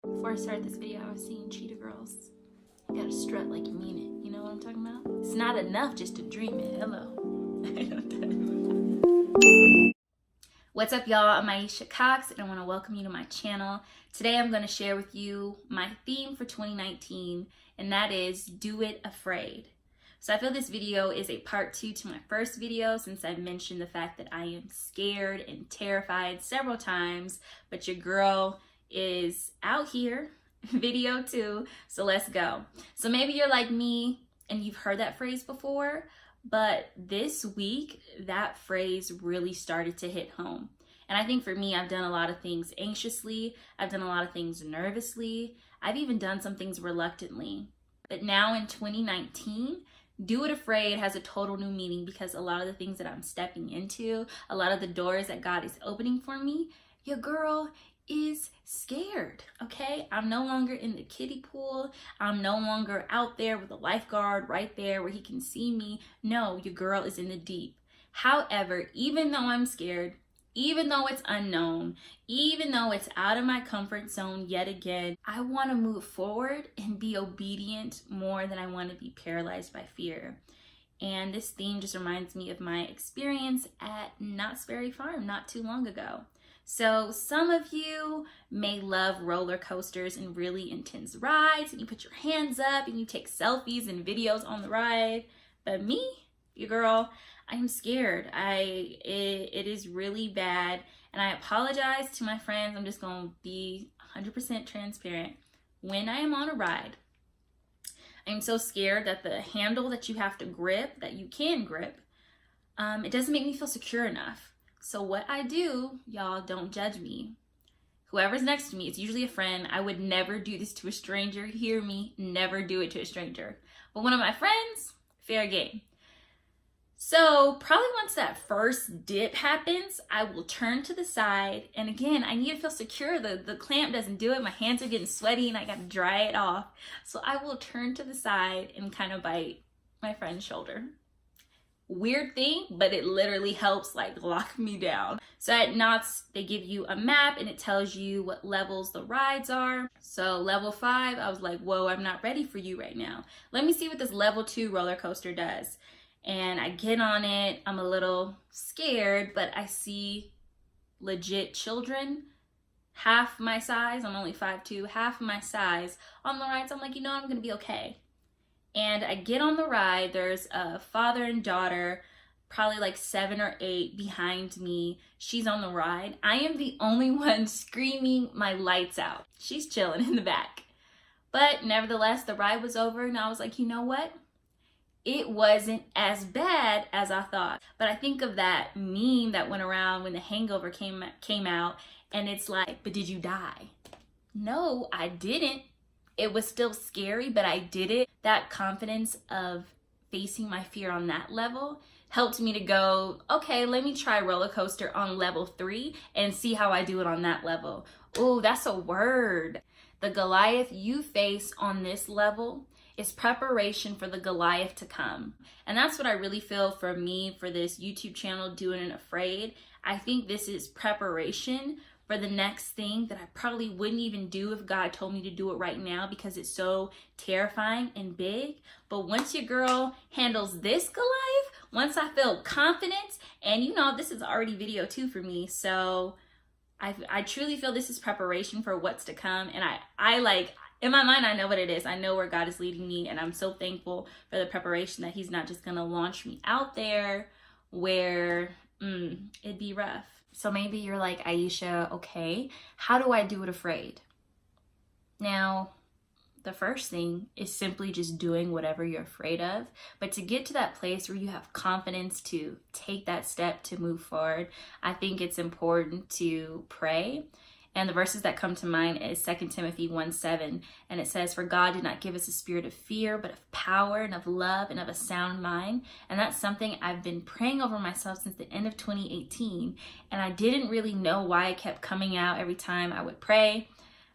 Before I started this video, I was seeing cheetah girls. You gotta strut like you mean it. You know what I'm talking about? It's not enough just to dream it. Hello. What's up, y'all? I'm Aisha Cox, and I want to welcome you to my channel. Today, I'm going to share with you my theme for 2019, and that is Do It Afraid. So I feel this video is a part 2 to my first video, since I mentioned the fact that I am scared and terrified several times, but your girl is out here, video 2, so let's go. So maybe you're like me and you've heard that phrase before, but this week that phrase really started to hit home. And I think for me, I've done a lot of things anxiously, I've done a lot of things nervously, I've even done some things reluctantly. But now in 2019, Do It Afraid has a total new meaning, because a lot of the things that I'm stepping into, a lot of the doors that God is opening for me, your girl is scared, okay? I'm no longer in the kiddie pool. I'm no longer out there with a lifeguard right there where he can see me. No, your girl is in the deep. However, even though I'm scared, even though it's unknown, even though it's out of my comfort zone yet again, I want to move forward and be obedient more than I want to be paralyzed by fear. And this theme just reminds me of my experience at Knott's Berry Farm not too long ago. So some of you may love roller coasters and really intense rides, and you put your hands up and you take selfies and videos on the ride. But me, your girl, I am scared. It is really bad, and I apologize to my friends. I'm just going to be 100% transparent. When I am on a ride, I'm so scared that the handle that you have to grip, that you can grip, it doesn't make me feel secure enough. So what I do, y'all, don't judge me. Whoever's next to me, it's usually a friend. I would never do this to a stranger. Hear me, never do it to a stranger. But one of my friends, fair game. So probably once that first dip happens, I will turn to the side. And again, I need to feel secure. The clamp doesn't do it. My hands are getting sweaty and I got to dry it off. So I will turn to the side and kind of bite my friend's shoulder. Weird thing, but it literally helps like lock me down. So at Knott's, they give you a map and it tells you what levels the rides are. So level 5, I was like, whoa, I'm not ready for you right now. Let me see what this level 2 roller coaster does. And I get on it. I'm a little scared, but I see legit children half my size. I'm only 5'2", half my size on the rides. I'm like, you know, I'm gonna be okay. And I get on the ride. There's a father and daughter, probably like 7 or 8 behind me. She's on the ride. I am the only one screaming my lights out. She's chilling in the back. But nevertheless, the ride was over and I was like, you know what? It wasn't as bad as I thought. But I think of that meme that went around when The Hangover came out, and it's like, but did you die? No, I didn't. It was still scary, but I did it. That confidence of facing my fear on that level helped me to go, okay, let me try roller coaster on level 3 and see how I do it on that level. Oh, that's a word. The Goliath you face on this level is preparation for the Goliath to come. And that's what I really feel for me, for this YouTube channel, Do It Afraid. I think this is preparation for the next thing that I probably wouldn't even do if God told me to do it right now, because it's so terrifying and big. But once your girl handles this Goliath, once I feel confident, and you know, this is already video 2 for me, so I truly feel this is preparation for what's to come. And I like, in my mind, I know what it is. I know where God is leading me, and I'm so thankful for the preparation that he's not just gonna launch me out there where it'd be rough. So maybe you're like, Aisha, okay, how do I do it afraid? Now, the first thing is simply just doing whatever you're afraid of. But to get to that place where you have confidence to take that step to move forward, I think it's important to pray. And the verses that come to mind is 2 Timothy 1:7. And it says, for God did not give us a spirit of fear, but of power and of love and of a sound mind. And that's something I've been praying over myself since the end of 2018. And I didn't really know why it kept coming out every time I would pray.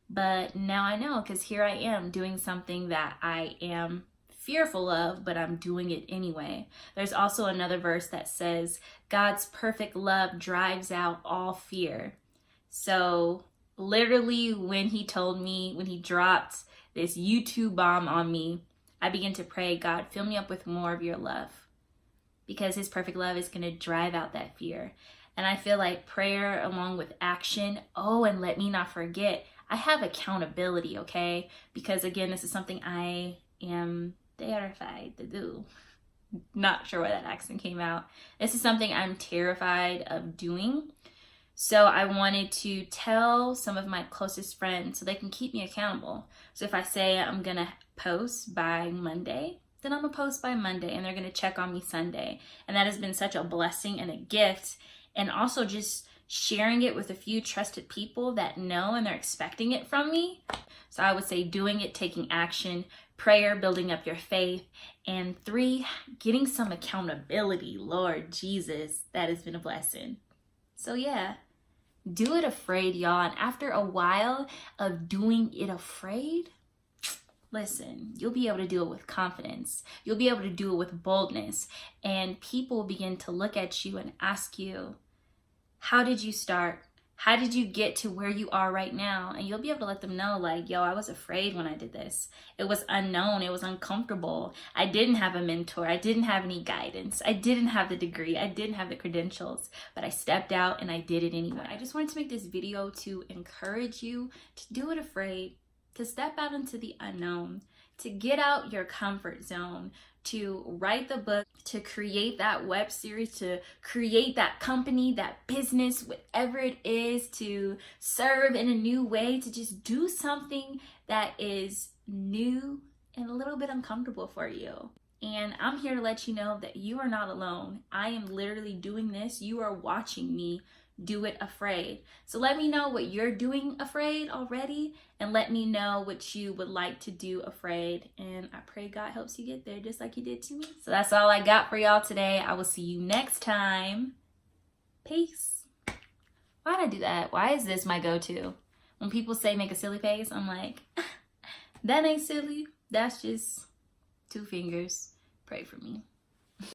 But now I know, because here I am doing something that I am fearful of, but I'm doing it anyway. There's also another verse that says, God's perfect love drives out all fear. So literally when he dropped this YouTube bomb on me, I began to pray, God, fill me up with more of your love, because his perfect love is going to drive out that fear. And I feel like prayer along with action. Oh, and let me not forget, I have accountability, okay? Because again, this is something I am terrified to do. Not sure why that accent came out. This is something I'm terrified of doing. So I wanted to tell some of my closest friends so they can keep me accountable. So if I say I'm gonna post by Monday, then I'm gonna post by Monday, and they're gonna check on me Sunday. And that has been such a blessing and a gift. And also just sharing it with a few trusted people that know and they're expecting it from me. So I would say doing it, taking action, prayer, building up your faith, and 3, getting some accountability. Lord Jesus, that has been a blessing. So yeah, do it afraid, y'all. And after a while of doing it afraid, listen, you'll be able to do it with confidence. You'll be able to do it with boldness. And people will begin to look at you and ask you, how did you start? How did you get to where you are right now? And you'll be able to let them know, like, yo, I was afraid when I did this. It was unknown. It was uncomfortable. I didn't have a mentor. I didn't have any guidance. I didn't have the degree. I didn't have the credentials. But I stepped out and I did it anyway. I just wanted to make this video to encourage you to do it afraid, to step out into the unknown, to get out your comfort zone, to write the book, to create that web series, to create that company, that business, whatever it is, to serve in a new way, to just do something that is new and a little bit uncomfortable for you. And I'm here to let you know that you are not alone. I am literally doing this. You are watching me do it afraid. So let me know what you're doing afraid already, and let me know what you would like to do afraid. And I pray God helps you get there just like he did to me. So that's all I got for y'all today. I will see you next time. Peace. Why did I do that? Why is this my go-to? When people say make a silly face, I'm like, that ain't silly. That's just 2 fingers. Pray for me.